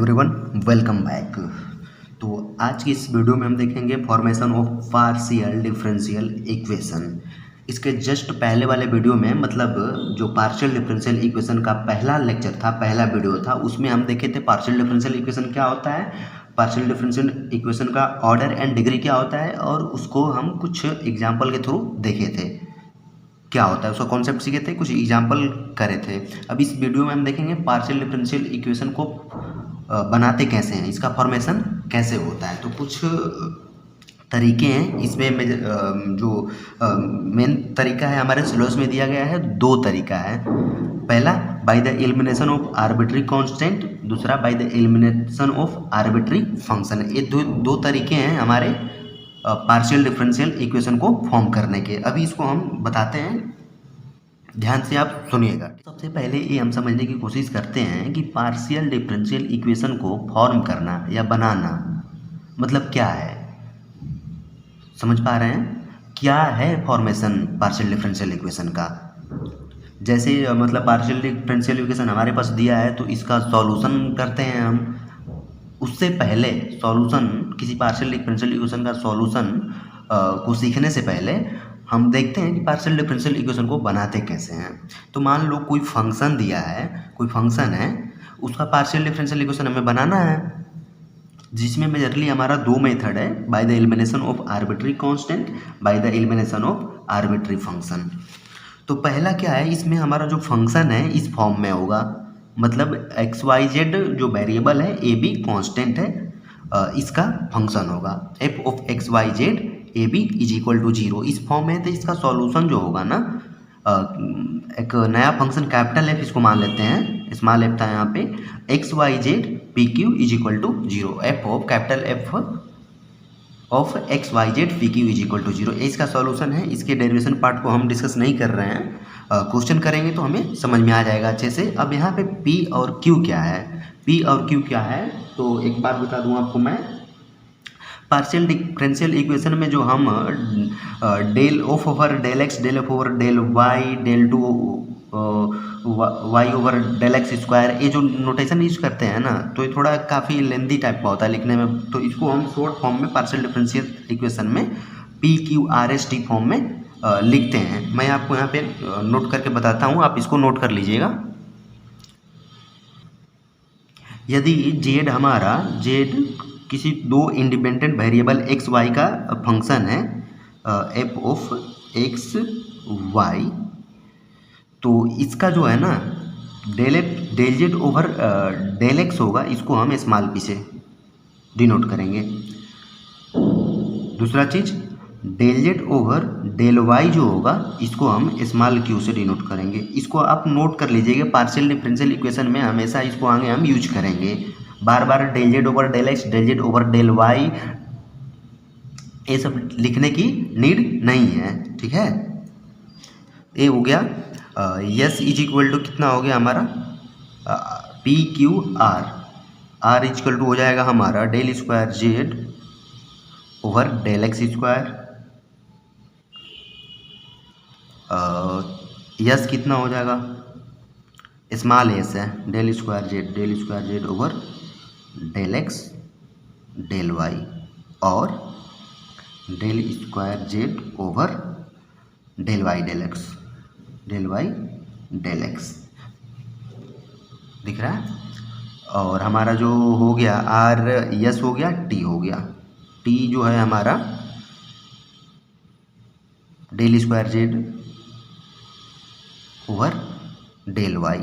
Everyone, welcome back. तो आज की इस वीडियो में हम देखेंगे formation of partial differential equation. इसके जस्ट पहले वाले वीडियो में मतलब जो पार्शियल डिफरेंशियल इक्वेशन का पहला लेक्चर था, पहला वीडियो था, उसमें हम देखे थे पार्शियल डिफरेंशियल इक्वेशन क्या होता है, पार्शियल डिफरेंशियल इक्वेशन का ऑर्डर एंड डिग्री क्या होता है, और उसको हम कुछ एग्जाम्पल के थ्रू देखे थे क्या होता है, उसका कॉन्सेप्ट सीखे थे, कुछ एग्जाम्पल करे थे। अब इस वीडियो में हम देखेंगे पार्शियल डिफरेंशियल इक्वेशन को बनाते कैसे हैं, इसका फॉर्मेशन कैसे होता है। तो कुछ तरीके हैं इसमें। जो मेन तरीका है हमारे सिलेबस में दिया गया है, दो तरीका है। पहला by the elimination of arbitrary constant, दूसरा by the elimination of arbitrary function. ये दो तरीके हैं हमारे पार्शियल डिफरेंशियल इक्वेशन को फॉर्म करने के। अभी इसको हम बताते हैं, ध्यान से आप सुनिएगा। सबसे पहले ये हम समझने की कोशिश करते हैं कि पार्शियल डिफरेंशियल इक्वेशन को फॉर्म करना या बनाना मतलब क्या है। समझ पा रहे हैं क्या है फॉर्मेशन पार्शियल डिफरेंशियल इक्वेशन का? जैसे मतलब पार्शियल डिफरेंशियल इक्वेशन हमारे पास दिया है तो इसका सॉल्यूशन करते हैं हम। उससे पहले सॉल्यूशन, किसी पार्शियल डिफरेंशियल इक्वेशन का सॉल्यूशन को सीखने से पहले हम देखते हैं कि पार्शियल डिफरेंशियल इक्वेशन को बनाते कैसे हैं। तो मान लो कोई फंक्शन दिया है, कोई फंक्शन है, उसका पार्शियल डिफरेंशियल इक्वेशन हमें बनाना है, जिसमें मेजरली हमारा दो मेथड है, by the elimination of arbitrary constant, bye the elimination of arbitrary function. तो पहला क्या है, इसमें हमारा जो फंक्शन है इस फॉर्म में होगा, मतलब एक्स वाई जेड जो वेरिएबल है, ए बी कॉन्स्टेंट है, इसका फंक्शन होगा F of X Y Z A B is equal to 0। इस फॉर्म में तो इसका सॉल्यूशन जो होगा ना, एक नया फंक्शन कैपिटल एफ इसको मान लेते हैं, स्मॉल एफ था यहाँ पे, X Y Z P Q is equal to 0, F of capital F of X Y Z P Q is equal to 0। इसका सॉल्यूशन है। इसके डेरिवेशन पार्ट को हम डिस्कस नहीं कर रहे हैं, क्वेश्चन करेंगे तो हमें समझ में आ जाएगा अच्छे से। अब यहाँ पे P और Q क्या है, P और Q क्या है, तो एक बात बता दूँ आपको मैं। पार्शियल डिफरेंशियल इक्वेशन में जो हम del of over del X, del of over del Y, del two Y over del X square, ये जो नोटेशन यूज करते हैं ना, तो ये थोड़ा काफ़ी लेंदी टाइप का होता है लिखने में। तो इसको हम शॉर्ट फॉर्म में पार्शियल डिफरेंशियल इक्वेशन में PQRST फॉर्म में लिखते हैं। मैं आपको यहाँ पे नोट करके बताता हूँ, आप इसको नोट कर लीजिएगा। यदि z हमारा, z किसी दो इंडिपेंडेंट वेरिएबल एक्स वाई का फंक्शन है, एफ ऑफ एक्स वाई, तो इसका जो है ना del F del Z over del X होगा, इसको हम स्मॉल पी से डिनोट करेंगे। दूसरा चीज़ del Z over del Y जो होगा, इसको हम स्मॉल क्यू से डिनोट करेंगे। इसको आप नोट कर लीजिएगा, पार्शियल डिफरेंशियल इक्वेशन में हमेशा इसको आगे हम यूज करेंगे। बार बार del Z over del X, del Z over del Y, ये सब लिखने की नीड नहीं है, ठीक है। ये हो गया। यस इज इक्वल टू कितना हो गया हमारा, P Q R, R is equal to हो जाएगा हमारा del square Z over del X square. Yes कितना हो जाएगा, स्मॉल एस है, del square Z over del X del Y, और del square Z over del Y del X, del Y del X दिख रहा है। और हमारा जो हो गया आर यस हो गया, टी हो गया, टी जो है हमारा del square Z over del Y,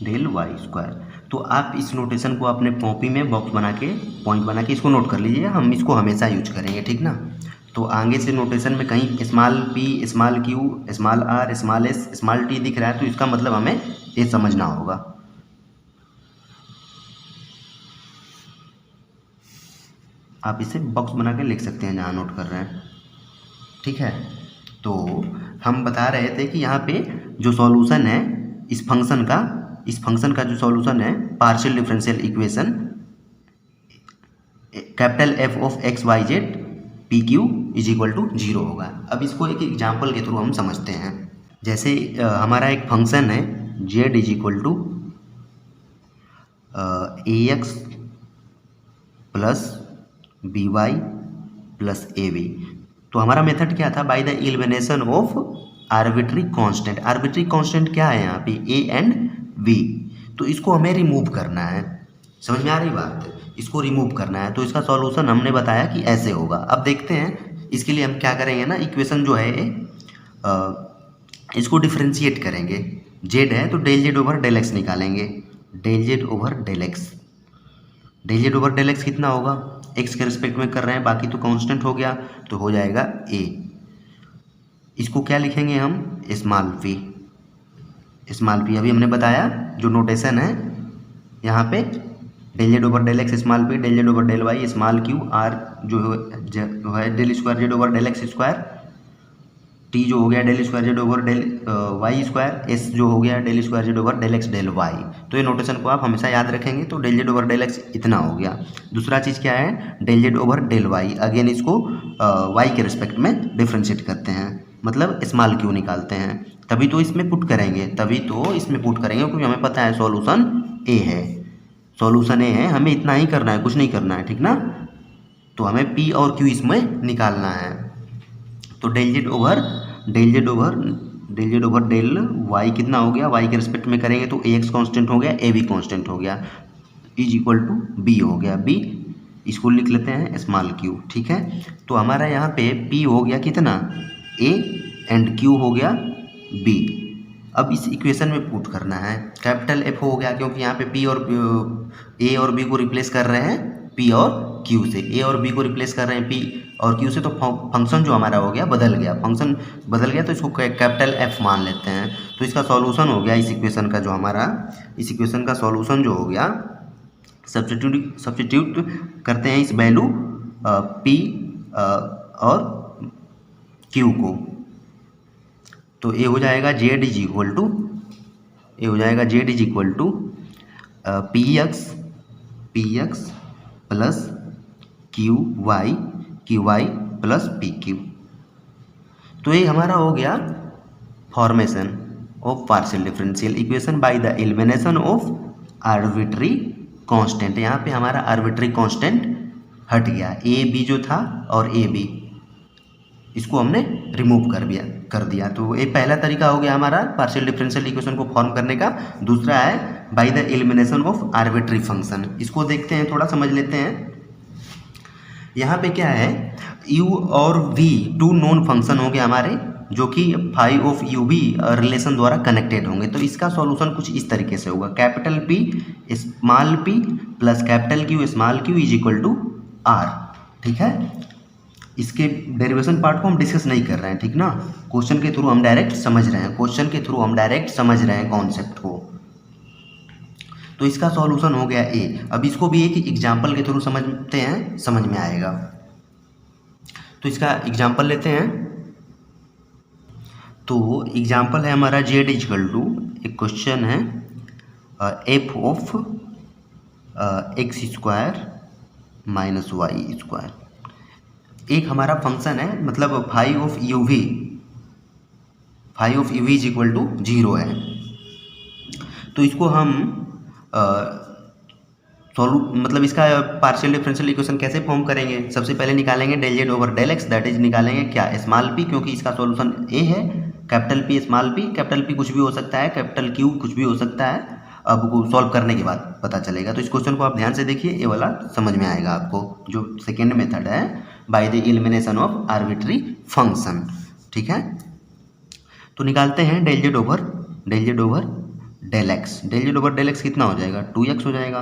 del Y square. तो आप इस नोटेशन को अपने कॉपी में बॉक्स बना के, पॉइंट बना के इसको नोट कर लीजिए, हम इसको हमेशा यूज करेंगे, ठीक ना। तो आगे से नोटेशन में कहीं small P, small Q, small R, small S, small T दिख रहा है, तो इसका मतलब हमें ये समझना होगा। आप इसे बॉक्स बना के लिख सकते हैं जहाँ नोट कर रहे हैं, ठीक है। तो हम बता रहे थे कि यहाँ पे जो सॉल्यूशन है इस फंक्शन का जो सॉल्यूशन है partial differential equation, capital F of X Y Z P Q is equal to 0 होगा। अब इसको एक एग्जाम्पल के थ्रू हम समझते हैं। जैसे हमारा एक फंक्शन है Z is equal to A X plus B Y plus A B. तो हमारा मेथड क्या था, by the elimination of arbitrary constant. Arbitrary constant क्या है यहाँ पे, ए एंड बी। तो इसको हमें रिमूव करना है, समझ में आ रही बात, इसको रिमूव करना है। तो इसका सॉल्यूशन हमने बताया कि ऐसे होगा। अब देखते हैं इसके लिए हम क्या करेंगे ना, इक्वेशन जो है इसको डिफ्रेंशिएट करेंगे। जेड है तो del Z over del X निकालेंगे, del Z over del X. Del Z over del X कितना होगा, एक्स के रिस्पेक्ट में कर रहे हैं, बाकी तो कांस्टेंट हो गया, तो हो जाएगा ए। इसको क्या लिखेंगे हम, स्मॉल पी। स्मॉल पी अभी हमने बताया जो नोटेशन है यहाँ पे, del Z over del X small P, del Z over del Y small Q, R जो है del square Z over del X square, T जो हो गया del square Z over del Y square, S जो हो गया del square Z over del X del Y. तो ये नोटेशन को आप हमेशा याद रखेंगे। तो del Z over del X इतना हो गया। दूसरा चीज़ क्या है, del Z over del Y, again इसको वाई के रिस्पेक्ट में डिफ्रेंशिएट करते हैं, मतलब स्मॉल क्यू निकालते हैं। तभी तो इसमें पुट करेंगे क्योंकि हमें पता है सॉल्यूशन ए है, सॉल्यूशन ए है, हमें इतना ही करना है, कुछ नहीं करना है, ठीक ना। तो हमें पी और क्यू इसमें निकालना है। तो del Z over del Y कितना हो गया, वाई के रिस्पेक्ट में करेंगे तो ए एक्स कॉन्स्टेंट हो गया, ए बी कॉन्स्टेंट हो गया, इज इक्वल टू बी हो गया, बी इसको लिख लेते हैं स्मॉल क्यू, ठीक है। तो हमारा यहाँ पे पी हो गया कितना, ए एंड क्यू हो गया बी। अब इस इक्वेशन में पुट करना है, कैपिटल एफ हो गया क्योंकि यहाँ पे पी और ए और बी को रिप्लेस कर रहे हैं पी और क्यू से, ए और बी को रिप्लेस कर रहे हैं पी और क्यू से। तो फंक्शन जो हमारा हो गया बदल गया, फंक्शन बदल गया, तो इसको कैपिटल एफ मान लेते हैं। तो इसका सॉल्यूशन हो गया इस इक्वेशन का, जो हमारा इस इक्वेशन का सॉल्यूशन जो हो गया, सब्स्टिट्यूट करते हैं इस वैल्यू पी और क्यू को। तो ए हो जाएगा Z is equal to P X plus Q Y plus P Q. तो ये हमारा हो गया formation of partial differential equation by the elimination of arbitrary constant. यहाँ पे हमारा आर्बिट्री कांस्टेंट हट गया, ए बी जो था और ए बी इसको हमने रिमूव कर दिया। तो ये पहला तरीका हो गया हमारा पार्शियल डिफरेंशियल इक्वेशन को फॉर्म करने का। दूसरा है by the elimination of arbitrary function. इसको देखते हैं, थोड़ा समझ लेते हैं। यहाँ पे क्या है, u और v टू नोन फंक्शन होंगे हमारे, जो कि फाई ऑफ यू भी रिलेशन द्वारा कनेक्टेड होंगे। तो इसका सॉल्यूशन कुछ इस तरीके से होगा, capital P small p plus capital Q small q is equal to r, ठीक है। इसके डेरिवेशन पार्ट को हम डिस्कस नहीं कर रहे हैं, ठीक ना, क्वेश्चन के थ्रू हम डायरेक्ट समझ रहे हैं कॉन्सेप्ट को। तो इसका सॉल्यूशन हो गया ए। अब इसको भी एक एग्जाम्पल के थ्रू समझते हैं, समझ में आएगा। तो इसका एग्जाम्पल लेते हैं। तो एग्जाम्पल है हमारा जेड इजकल टू, एक क्वेश्चन है F of X square minus Y square. एक हमारा फंक्शन है, मतलब phi of U V is equal to 0 है। तो इसको हम मतलब इसका पार्शियल डिफरेंशियल इक्वेशन कैसे फॉर्म करेंगे। सबसे पहले निकालेंगे del Z over del X, that is निकालेंगे क्या, स्मॉल पी, क्योंकि इसका सॉल्यूशन ए है, capital P small P, capital P कुछ भी हो सकता है, कैपिटल क्यू कुछ भी हो सकता है, अब सॉल्व करने के बाद पता चलेगा। तो इस क्वेश्चन को आप ध्यान से देखिए, ये वाला समझ में आएगा आपको, जो सेकेंड मेथड है by the elimination of arbitrary function, ठीक है। तो निकालते हैं del Z over del X. Del Z over del X कितना हो जाएगा, 2x हो जाएगा,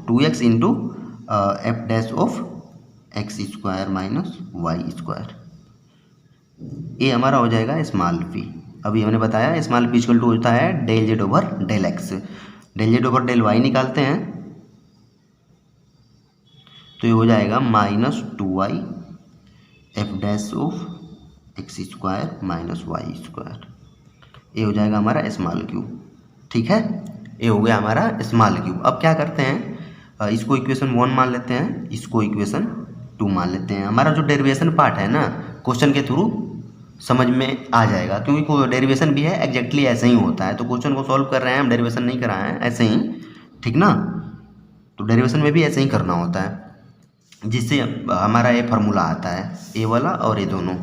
2x into F dash of X square minus Y square. ये हमारा हो जाएगा स्मॉल पी। अभी हमने बताया स्मॉल पी इक्वल टू होता है del Z over del X. Del Z over del Y निकालते हैं, तो ये हो जाएगा minus 2y F dash of X square minus Y square. ये हो जाएगा हमारा स्मॉल क्यू, ठीक है। ये हो गया हमारा स्मॉल क्यू। अब क्या करते हैं, इसको इक्वेशन 1 मान लेते हैं, इसको इक्वेशन 2 मान लेते हैं। हमारा जो डेरिवेशन पार्ट है ना, क्वेश्चन के थ्रू समझ में आ जाएगा, क्योंकि डेरिवेशन भी है एग्जैक्टली ऐसे ही होता है। तो क्वेश्चन को सॉल्व कर रहे हैं हम, डेरिवेशन नहीं करा है ऐसे ही, ठीक ना। तो डेरिवेशन में भी ऐसे ही करना होता है, जिससे हमारा ये फार्मूला आता है, ए वाला और ये दोनों,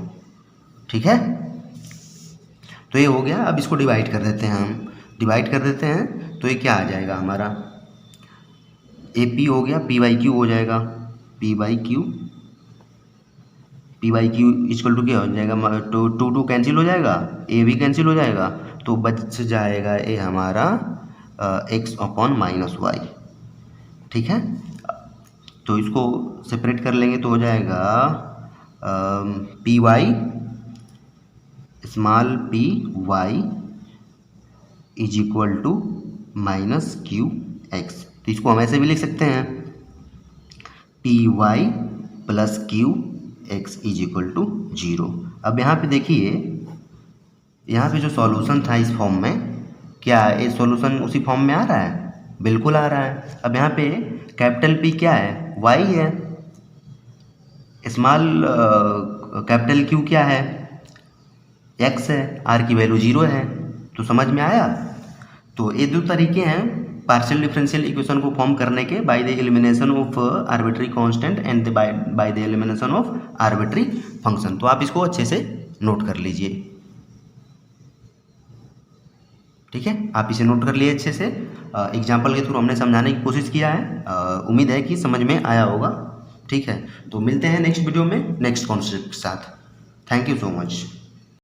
ठीक है। तो ये हो गया। अब इसको डिवाइड कर देते हैं हम, डिवाइड कर देते हैं तो ये क्या आ जाएगा हमारा, ए पी हो गया, पी बाई क्यू हो जाएगा, P by Q equal to क्या हो जाएगा, टू टू कैंसिल हो जाएगा, ए भी कैंसिल हो जाएगा, तो बच जाएगा ए हमारा एक्स अपॉन माइनस वाई, ठीक है। तो इसको सेपरेट कर लेंगे तो हो जाएगा P Y small P Y is equal to minus Q X. तो इसको हम ऐसे भी लिख सकते हैं, P Y plus Q X is equal to 0। अब यहाँ पे देखिए, यहाँ पे जो सॉल्यूशन था इस फॉर्म में, क्या ये सॉल्यूशन उसी फॉर्म में आ रहा है? बिल्कुल आ रहा है। अब यहाँ पे कैपिटल पी क्या है, वाई है, स्मॉल कैपिटल क्यू क्या है, एक्स है, आर की वैल्यू 0 है। तो समझ में आया। तो ये दो तरीके हैं पार्शियल डिफरेंशियल इक्वेशन को फॉर्म करने के, bye the elimination of arbitrary constant and bye the elimination of arbitrary function. तो आप इसको अच्छे से नोट कर लीजिए, ठीक है। आप इसे नोट कर लिए अच्छे से, एग्जाम्पल के थ्रू हमने समझाने की कोशिश किया है। उम्मीद है कि समझ में आया होगा, ठीक है। तो मिलते हैं नेक्स्ट वीडियो में नेक्स्ट कॉन्सेप्ट के साथ। Thank you so much.